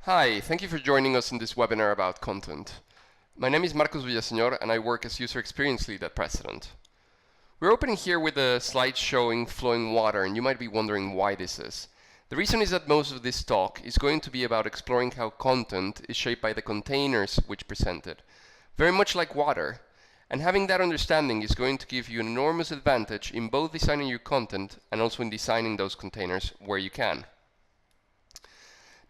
Hi, thank you for joining us in this webinar about content. My name is Marcos Villaseñor and I work as User Experience Lead at Precedent. We're opening here with a slide showing flowing water, and you might be wondering why this is. The reason is that most of this talk is going to be about exploring how content is shaped by the containers which present it, very much like water. And having that understanding is going to give you an enormous advantage in both designing your content and also in designing those containers where you can.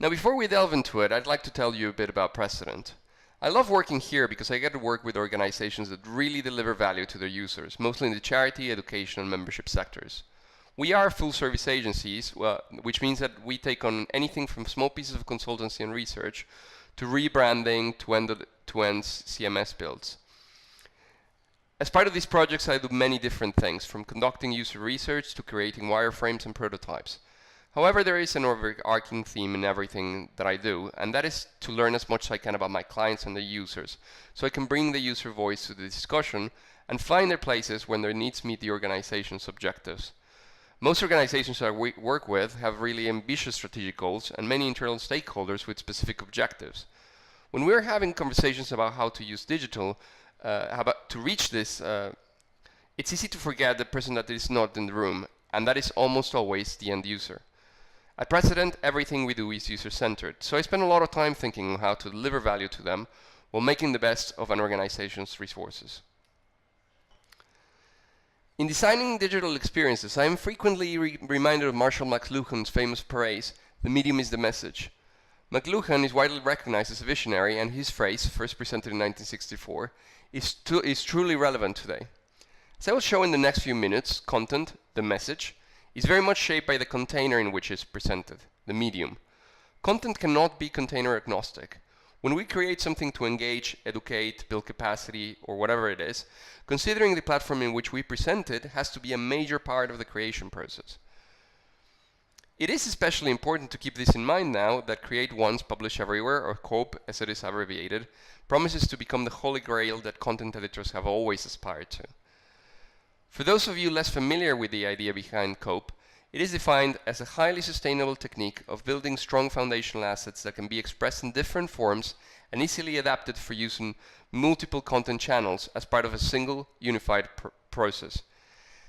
Now, before we delve into it, I'd like to tell you a bit about Precedent. I love working here because I get to work with organizations that really deliver value to their users, mostly in the charity, education, and membership sectors. We are full-service agencies, which means that we take on anything from small pieces of consultancy and research to rebranding to end-to-end CMS builds. As part of these projects, I do many different things, from conducting user research to creating wireframes and prototypes. However, there is an overarching theme in everything that I do, and that is to learn as much as I can about my clients and their users, so I can bring the user voice to the discussion and find their places when their needs meet the organization's objectives. Most organizations that I work with have really ambitious strategic goals and many internal stakeholders with specific objectives. When we're having conversations about how to use digital, to reach this, it's easy to forget the person that is not in the room, and that is almost always the end user. At Precedent, everything we do is user-centered, so I spend a lot of time thinking on how to deliver value to them while making the best of an organization's resources. In designing digital experiences, I am frequently reminded of Marshall McLuhan's famous phrase, "The medium is the message." McLuhan is widely recognized as a visionary, and his phrase, first presented in 1964, is truly relevant today. As I will show in the next few minutes, content, the message, is very much shaped by the container in which it is presented, the medium. Content cannot be container agnostic. When we create something to engage, educate, build capacity, or whatever it is, considering the platform in which we present it has to be a major part of the creation process. It is especially important to keep this in mind now that Create Once, Publish Everywhere, or COPE as it is abbreviated, promises to become the Holy Grail that content editors have always aspired to. For those of you less familiar with the idea behind COPE, it is defined as a highly sustainable technique of building strong foundational assets that can be expressed in different forms and easily adapted for use in multiple content channels as part of a single unified process.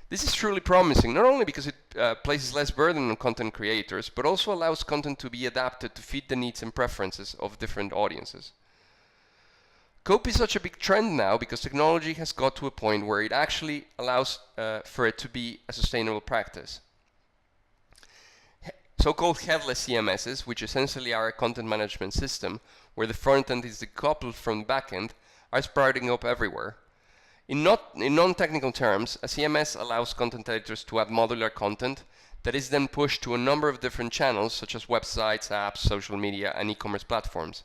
This is truly promising, not only because it places less burden on content creators, but also allows content to be adapted to fit the needs and preferences of different audiences. COPE is such a big trend now because technology has got to a point where it actually allows for it to be a sustainable practice. So-called headless CMSs, which essentially are a content management system where the front end is decoupled from the back end, are sprouting up everywhere. In non-technical terms, a CMS allows content editors to add modular content that is then pushed to a number of different channels such as websites, apps, social media, and e-commerce platforms.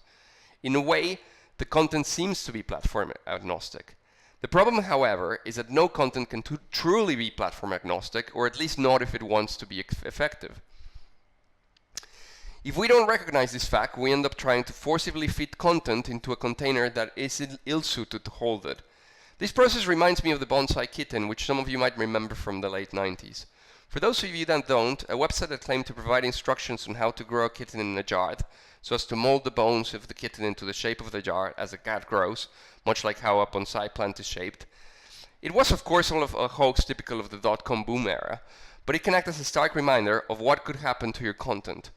In a way, the content seems to be platform agnostic. The problem, however, is that no content can truly be platform agnostic, or at least not if it wants to be effective. If we don't recognize this fact, we end up trying to forcibly fit content into a container that is ill-suited to hold it. This process reminds me of the bonsai kitten, which some of you might remember from the late 90s. For those of you that don't, a website that claimed to provide instructions on how to grow a kitten in a jar, so as to mold the bones of the kitten into the shape of the jar as a cat grows, much like how a bonsai plant is shaped. It was, of course, a hoax typical of the dot-com boom era, but it can act as a stark reminder of what could happen to your content.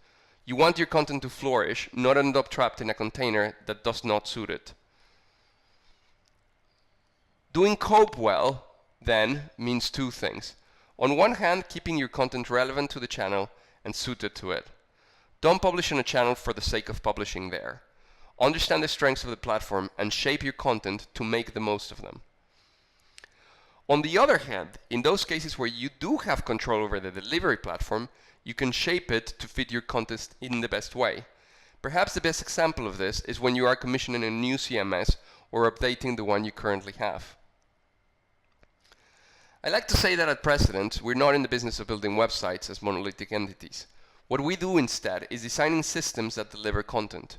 You want your content to flourish, not end up trapped in a container that does not suit it. Doing COPE well, then, means two things. On one hand, keeping your content relevant to the channel and suited to it. Don't publish on a channel for the sake of publishing there. Understand the strengths of the platform and shape your content to make the most of them. On the other hand, in those cases where you do have control over the delivery platform, you can shape it to fit your content in the best way. Perhaps the best example of this is when you are commissioning a new CMS or updating the one you currently have. I like to say that at Precedent, we're not in the business of building websites as monolithic entities. What we do instead is designing systems that deliver content.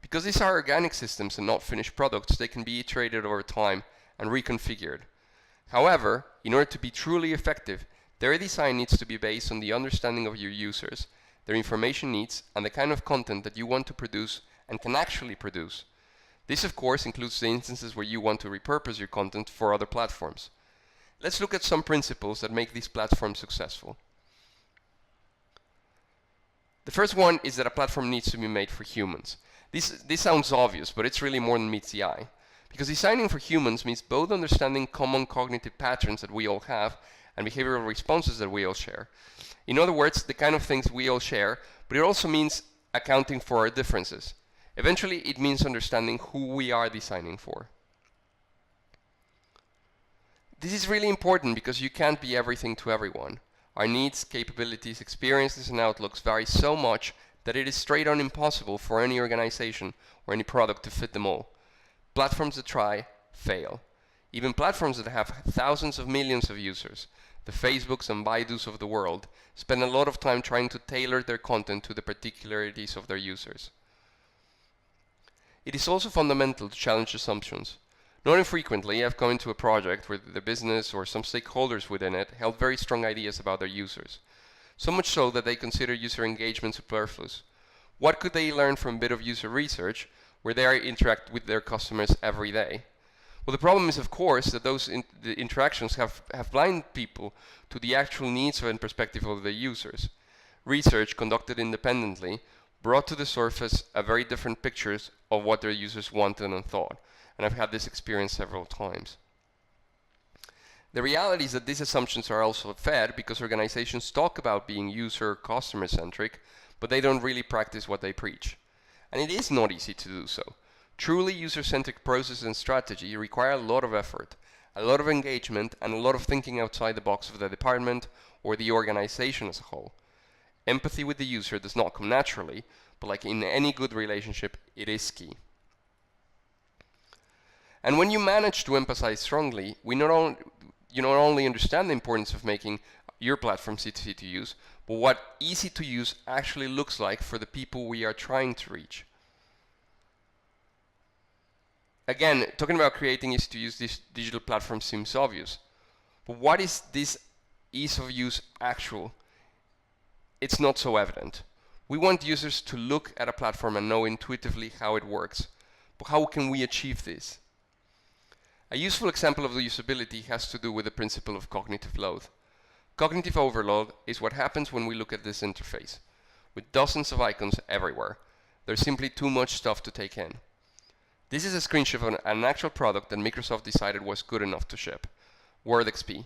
Because these are organic systems and not finished products, they can be iterated over time and reconfigured. However, in order to be truly effective, their design needs to be based on the understanding of your users their information needs, and the kind of content that you want to produce and can actually produce. This, of course, includes the instances where you want to repurpose your content for other platforms. Let's look at some principles that make these platforms successful. The first one is that a platform needs to be made for humans. This sounds obvious, but it's really more than meets the eye. Because designing for humans means both understanding common cognitive patterns that we all have and behavioral responses that we all share. In other words, the kind of things we all share, but it also means accounting for our differences. Eventually, it means understanding who we are designing for. This is really important because you can't be everything to everyone. Our needs, capabilities, experiences, and outlooks vary so much that it is straight on impossible for any organization or any product to fit them all. Platforms that try, fail. Even platforms that have thousands of millions of users, the Facebooks and Baidus of the world, spend a lot of time trying to tailor their content to the particularities of their users. It is also fundamental to challenge assumptions. Not infrequently, I've come into a project where the business or some stakeholders within it held very strong ideas about their users. So much so that they consider user engagement superfluous. What could they learn from a bit of user research where they interact with their customers every day? Well, the problem is, of course, that the interactions have blind people to the actual needs and perspective of their users. Research conducted independently brought to the surface a very different pictures of what their users wanted and thought. And I've had this experience several times. The reality is that these assumptions are also fed because organizations talk about being user customer centric, but they don't really practice what they preach. And it is not easy to do so. Truly user-centric process and strategy require a lot of effort, a lot of engagement, and a lot of thinking outside the box of the department or the organization as a whole. Empathy with the user does not come naturally, but like in any good relationship, it is key. And when you manage to emphasize strongly, you not only understand the importance of making your platform easy to use, but what easy to use actually looks like for the people we are trying to reach. Again, talking about creating easy to use this digital platform seems obvious. But what is this ease of use actual? It's not so evident. We want users to look at a platform and know intuitively how it works. But how can we achieve this? A useful example of the usability has to do with the principle of cognitive load. Cognitive overload is what happens when we look at this interface. With dozens of icons everywhere, there's simply too much stuff to take in. This is a screenshot of an actual product that Microsoft decided was good enough to ship, Word XP.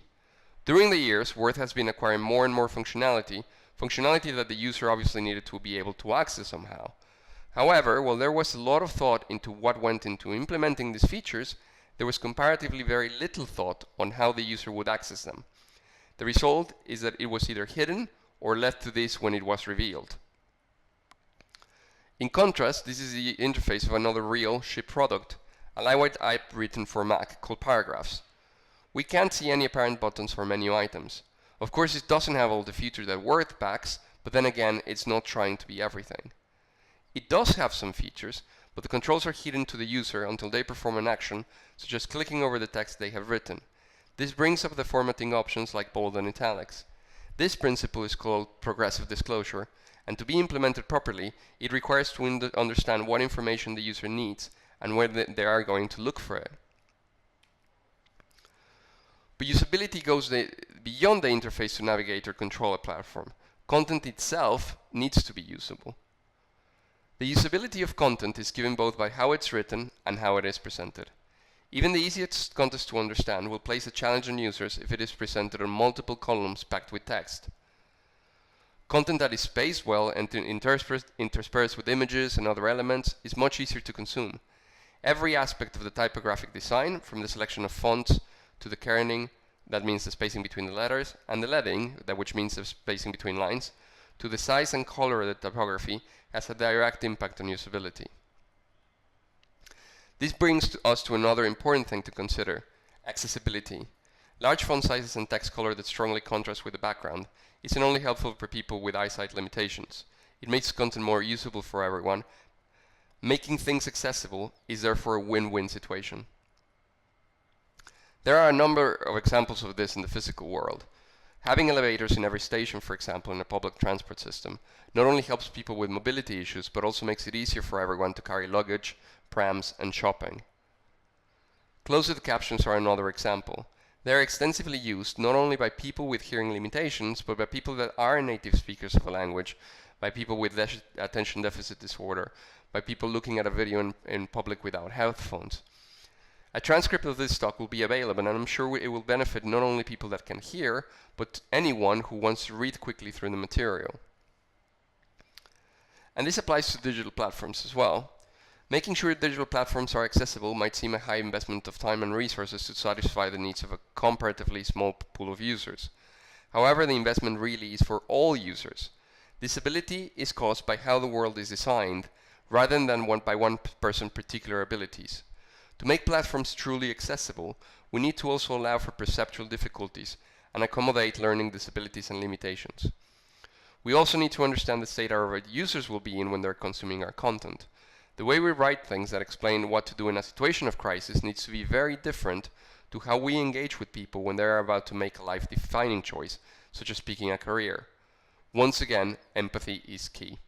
During the years, Word has been acquiring more and more functionality that the user obviously needed to be able to access somehow. However, while there was a lot of thought into what went into implementing these features, there was comparatively very little thought on how the user would access them. The result is that it was either hidden or left to this when it was revealed. In contrast, this is the interface of another real ship product, a lightweight app written for Mac called Paragraphs. We can't see any apparent buttons for menu items. Of course, it doesn't have all the features that Word packs, but then again, it's not trying to be everything. It does have some features, but the controls are hidden to the user until they perform an action, such as clicking over the text they have written. This brings up the formatting options like bold and italics. This principle is called progressive disclosure, and to be implemented properly, it requires to understand what information the user needs and where they are going to look for it. But usability goes beyond the interface to navigate or control a platform. Content itself needs to be usable. The usability of content is given both by how it's written and how it is presented. Even the easiest content to understand will place a challenge on users if it is presented on multiple columns packed with text. Content that is spaced well and interspersed with images and other elements is much easier to consume. Every aspect of the typographic design, from the selection of fonts to the kerning, that means the spacing between the letters, and the leading, which means the spacing between lines, to the size and color of the typography, has a direct impact on usability. This brings us to another important thing to consider: accessibility. Large font sizes and text color that strongly contrast with the background isn't only helpful for people with eyesight limitations. It makes content more usable for everyone. Making things accessible is therefore a win-win situation. There are a number of examples of this in the physical world. Having elevators in every station, for example, in a public transport system, not only helps people with mobility issues, but also makes it easier for everyone to carry luggage, prams, and shopping. Closed captions are another example. They are extensively used not only by people with hearing limitations, but by people that are native speakers of a language, by people with attention deficit disorder, by people looking at a video in public without headphones. A transcript of this talk will be available, and I'm sure it will benefit not only people that can hear, but anyone who wants to read quickly through the material. And this applies to digital platforms as well. Making sure digital platforms are accessible might seem a high investment of time and resources to satisfy the needs of a comparatively small pool of users. However, the investment really is for all users. Disability is caused by how the world is designed, rather than by one person's particular abilities. To make platforms truly accessible, we need to also allow for perceptual difficulties and accommodate learning disabilities and limitations. We also need to understand the state our users will be in when they're consuming our content. The way we write things that explain what to do in a situation of crisis needs to be very different to how we engage with people when they're about to make a life-defining choice, such as picking a career. Once again, empathy is key.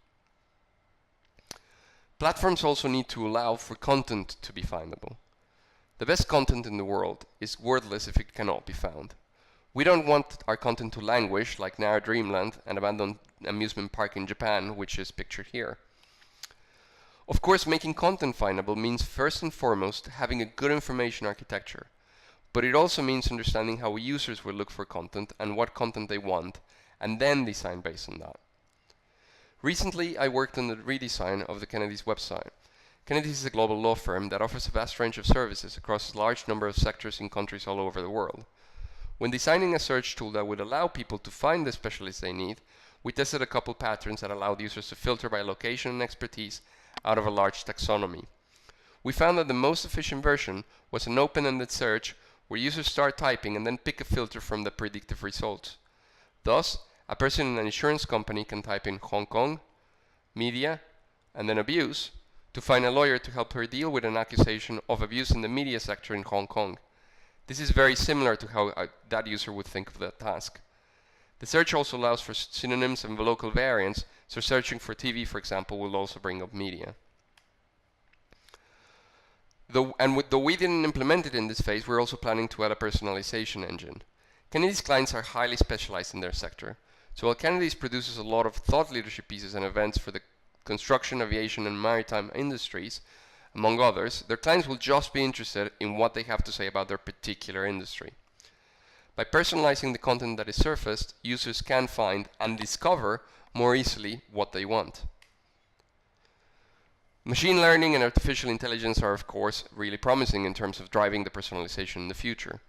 Platforms also need to allow for content to be findable. The best content in the world is worthless if it cannot be found. We don't want our content to languish like Nara Dreamland, an abandoned amusement park in Japan, which is pictured here. Of course, making content findable means first and foremost having a good information architecture, but it also means understanding how users will look for content and what content they want, and then design based on that. Recently, I worked on the redesign of the Kennedy's website. Kennedy's is a global law firm that offers a vast range of services across a large number of sectors in countries all over the world. When designing a search tool that would allow people to find the specialists they need, we tested a couple patterns that allowed users to filter by location and expertise out of a large taxonomy. We found that the most efficient version was an open-ended search where users start typing and then pick a filter from the predictive results. Thus, a person in an insurance company can type in Hong Kong, media, and then abuse to find a lawyer to help her deal with an accusation of abuse in the media sector in Hong Kong. This is very similar to how that user would think of that task. The search also allows for synonyms and local variants, so searching for TV, for example, will also bring up media. Though we didn't implement it in this phase, we're also planning to add a personalization engine. Kennedy's clients are highly specialized in their sector. So while Kennedy's produces a lot of thought leadership pieces and events for the construction, aviation, and maritime industries, among others, their clients will just be interested in what they have to say about their particular industry. By personalizing the content that is surfaced, users can find and discover more easily what they want. Machine learning and artificial intelligence are, of course, really promising in terms of driving the personalization in the future.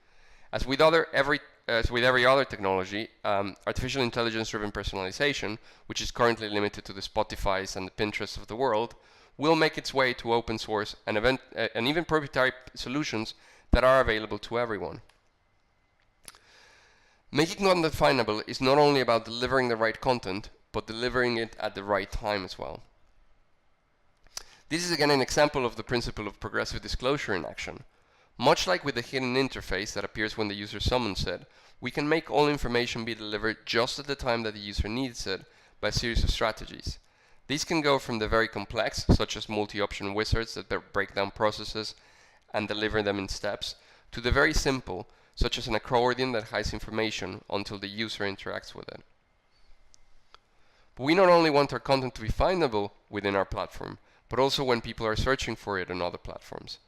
As with every other technology, artificial intelligence-driven personalization, which is currently limited to the Spotifys and the Pinterests of the world, will make its way to open source and even proprietary solutions that are available to everyone. Making content findable is not only about delivering the right content, but delivering it at the right time as well. This is again an example of the principle of progressive disclosure in action. Much like with the hidden interface that appears when the user summons it, we can make all information be delivered just at the time that the user needs it by a series of strategies. These can go from the very complex, such as multi-option wizards that break down processes and deliver them in steps, to the very simple, such as an accordion that hides information until the user interacts with it. But we not only want our content to be findable within our platform, but also when people are searching for it on other platforms.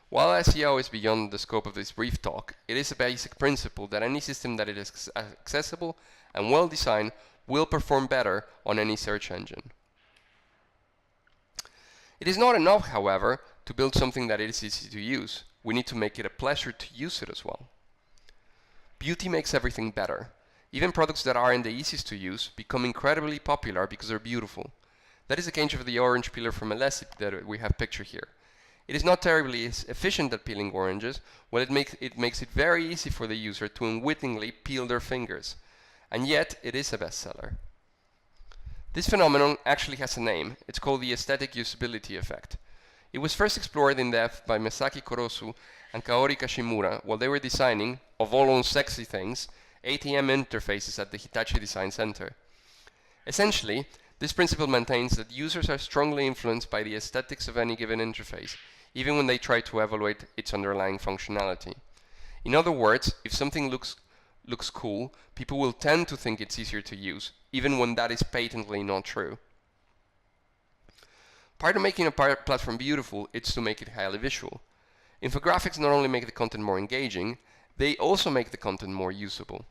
While SEO is beyond the scope of this brief talk, it is a basic principle that any system that is accessible and well designed will perform better on any search engine. It is not enough, however, to build something that is easy to use. We need to make it a pleasure to use it as well. Beauty makes everything better. Even products that aren't the easiest to use become incredibly popular because they're beautiful. That is the case of the orange peeler from Alessi that we have pictured here. It is not terribly efficient at peeling oranges, well it makes it very easy for the user to unwittingly peel their fingers. And yet, it is a bestseller. This phenomenon actually has a name. It's called the aesthetic usability effect. It was first explored in depth by Masaki Korosu and Kaori Kashimura while they were designing, of all unsexy things, ATM interfaces at the Hitachi Design Center. Essentially, this principle maintains that users are strongly influenced by the aesthetics of any given interface, even when they try to evaluate its underlying functionality. In other words, if something looks cool, people will tend to think it's easier to use, even when that is patently not true. Part of making a platform beautiful is to make it highly visual. Infographics not only make the content more engaging, they also make the content more usable.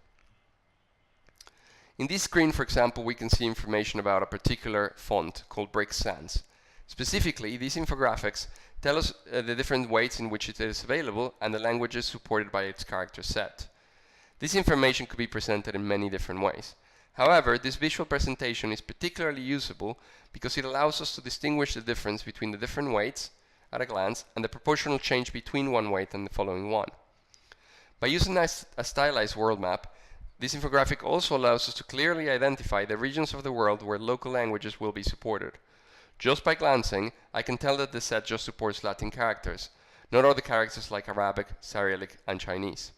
In this screen, for example, we can see information about a particular font called Brick Sans. Specifically, these infographics tell us the different ways in which it is available and the languages supported by its character set. This information could be presented in many different ways. However, this visual presentation is particularly usable because it allows us to distinguish the difference between the different weights at a glance and the proportional change between one weight and the following one. By using a stylized world map, this infographic also allows us to clearly identify the regions of the world where local languages will be supported. Just by glancing, I can tell that the set just supports Latin characters, not other characters like Arabic, Cyrillic, and Chinese.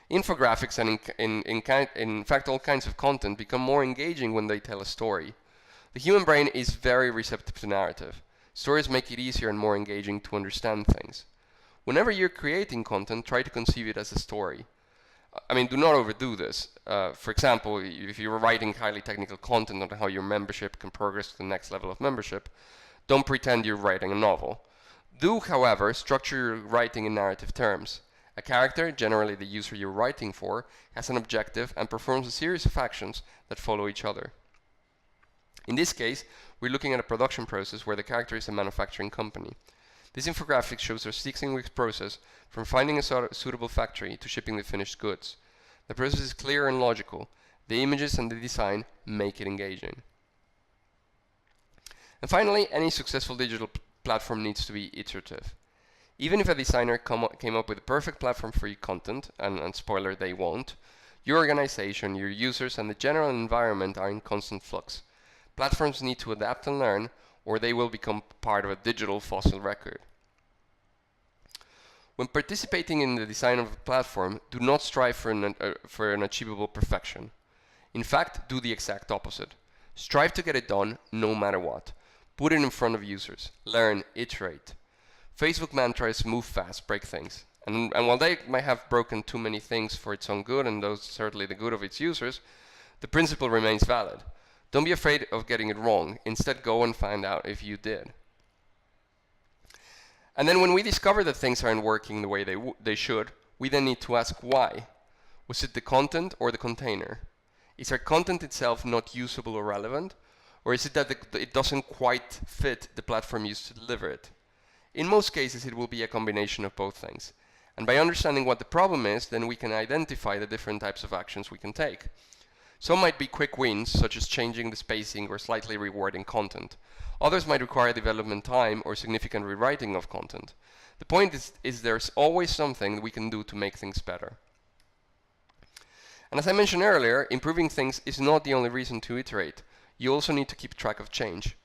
Infographics and in fact all kinds of content become more engaging when they tell a story. The human brain is very receptive to narrative. Stories make it easier and more engaging to understand things. Whenever you're creating content, try to conceive it as a story. I mean, do not overdo this. For example, if you're writing highly technical content on how your membership can progress to the next level of membership, don't pretend you're writing a novel. Do, however, structure your writing in narrative terms. A character, generally the user you're writing for, has an objective and performs a series of actions that follow each other. In this case, we're looking at a production process where the character is a manufacturing company. This infographic shows a 16-week process from finding a suitable factory to shipping the finished goods. The process is clear and logical. The images and the design make it engaging. And finally, any successful digital platform needs to be iterative. Even if a designer came up with a perfect platform for your content, and spoiler, they won't, your organization, your users, and the general environment are in constant flux. Platforms need to adapt and learn, or they will become part of a digital fossil record. When participating in the design of a platform, do not strive for an achievable perfection. In fact, do the exact opposite. Strive to get it done no matter what. Put it in front of users. Learn, iterate. Facebook mantra is move fast, break things. And while they might have broken too many things for its own good, and those certainly the good of its users, the principle remains valid. Don't be afraid of getting it wrong. Instead, go and find out if you did. And then when we discover that things aren't working the way they should, we then need to ask why. Was it the content or the container? Is our content itself not usable or relevant? Or is it that it doesn't quite fit the platform used to deliver it? In most cases, it will be a combination of both things. And by understanding what the problem is, then we can identify the different types of actions we can take. Some might be quick wins, such as changing the spacing or slightly rewording content. Others might require development time or significant rewriting of content. The point is there's always something that we can do to make things better. And as I mentioned earlier, improving things is not the only reason to iterate. You also need to keep track of change.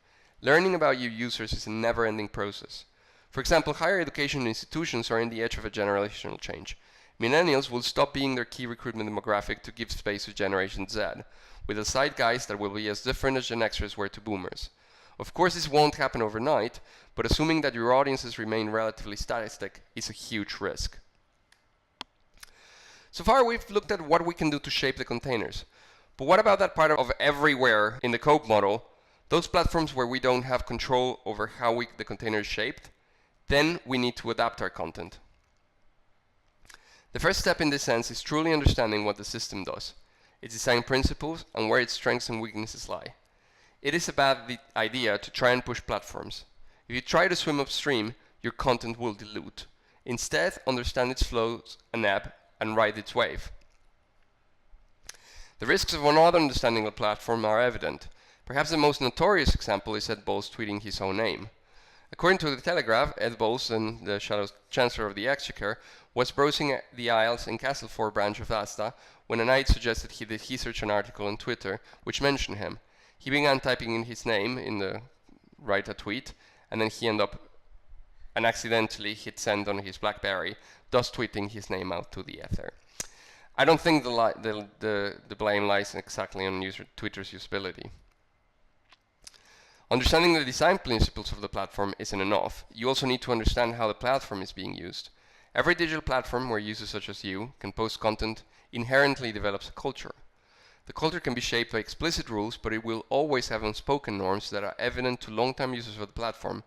Learning about your users is a never-ending process. For example, higher education institutions are on the edge of a generational change. Millennials will stop being their key recruitment demographic to give space to Generation Z, with a zeitgeist that will be as different as Gen Xers were to boomers. Of course, this won't happen overnight, but assuming that your audiences remain relatively static is a huge risk. So far, we've looked at what we can do to shape the containers. But what about that part of everywhere in the Cope model, those platforms where we don't have control over how the container is shaped? Then we need to adapt our content. The first step in this sense is truly understanding what the system does, its design principles, and where its strengths and weaknesses lie. It is a bad idea to try and push platforms. If you try to swim upstream, your content will dilute. Instead, understand its flows and ebb and ride its wave. The risks of not understanding a platform are evident. Perhaps the most notorious example is Ed Balls tweeting his own name. According to the Telegraph, Ed Balls, the Shadow Chancellor of the Exchequer, was browsing the Isles in Castleford branch of Asta when a knight suggested he search an article on Twitter which mentioned him. He began typing in his name write a tweet, and then he ended up and accidentally hit send on his BlackBerry, thus tweeting his name out to the ether. I don't think the blame lies exactly on Twitter's usability. Understanding the design principles of the platform isn't enough. You also need to understand how the platform is being used. Every digital platform where users such as you can post content inherently develops a culture. The culture can be shaped by explicit rules, but it will always have unspoken norms that are evident to long-time users of the platform,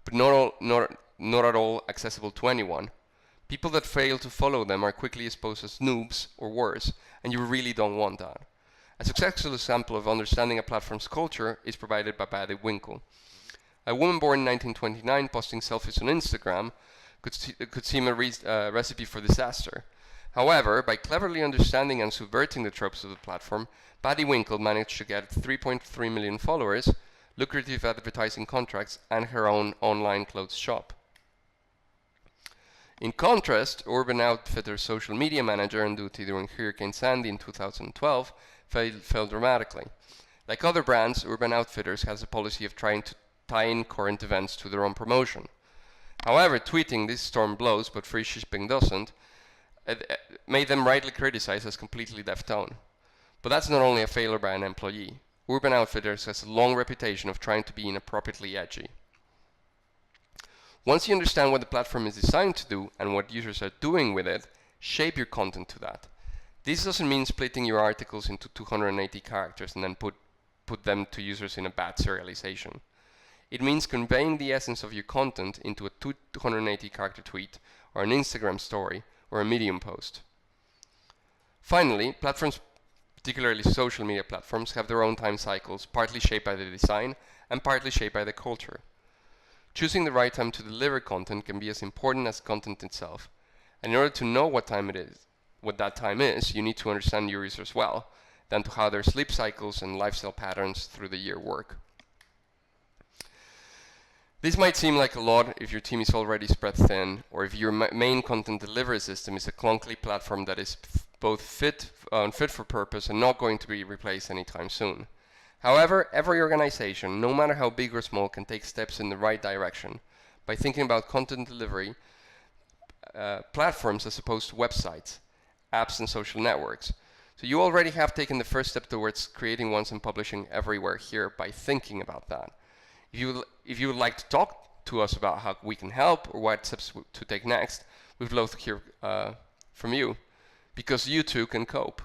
but not at all accessible to anyone. People that fail to follow them are quickly exposed as noobs or worse, and you really don't want that. A successful example of understanding a platform's culture is provided by Paddy Winkle. A woman born in 1929 posting selfies on Instagram could seem a recipe for disaster. However, by cleverly understanding and subverting the tropes of the platform, Paddy Winkle managed to get 3.3 million followers, lucrative advertising contracts, and her own online clothes shop. In contrast, Urban Outfitters' social media manager on duty during Hurricane Sandy in 2012 fell dramatically. Like other brands, Urban Outfitters has a policy of trying to tie in current events to their own promotion. However, tweeting "this storm blows but free shipping doesn't" made them rightly criticized as completely deaf tone. But that's not only a failure by an employee. Urban Outfitters has a long reputation of trying to be inappropriately edgy. Once you understand what the platform is designed to do and what users are doing with it, shape your content to that. This doesn't mean splitting your articles into 280 characters and then put them to users in a bad serialization. It means conveying the essence of your content into a 280 character tweet or an Instagram story or a Medium post. Finally, platforms, particularly social media platforms, have their own time cycles, partly shaped by the design and partly shaped by the culture. Choosing the right time to deliver content can be as important as content itself. And in order to know what that time is, you need to understand your users well, down to how their sleep cycles and lifestyle patterns through the year work. This might seem like a lot if your team is already spread thin, or if your main content delivery system is a clunky platform that is both fit for purpose and not going to be replaced anytime soon. However, every organization, no matter how big or small, can take steps in the right direction by thinking about content delivery platforms as opposed to websites, apps, and social networks. So you already have taken the first step towards creating ones and publishing everywhere here by thinking about that. If you would like to talk to us about how we can help or what steps to take next, we'd love to hear from you, because you too can cope.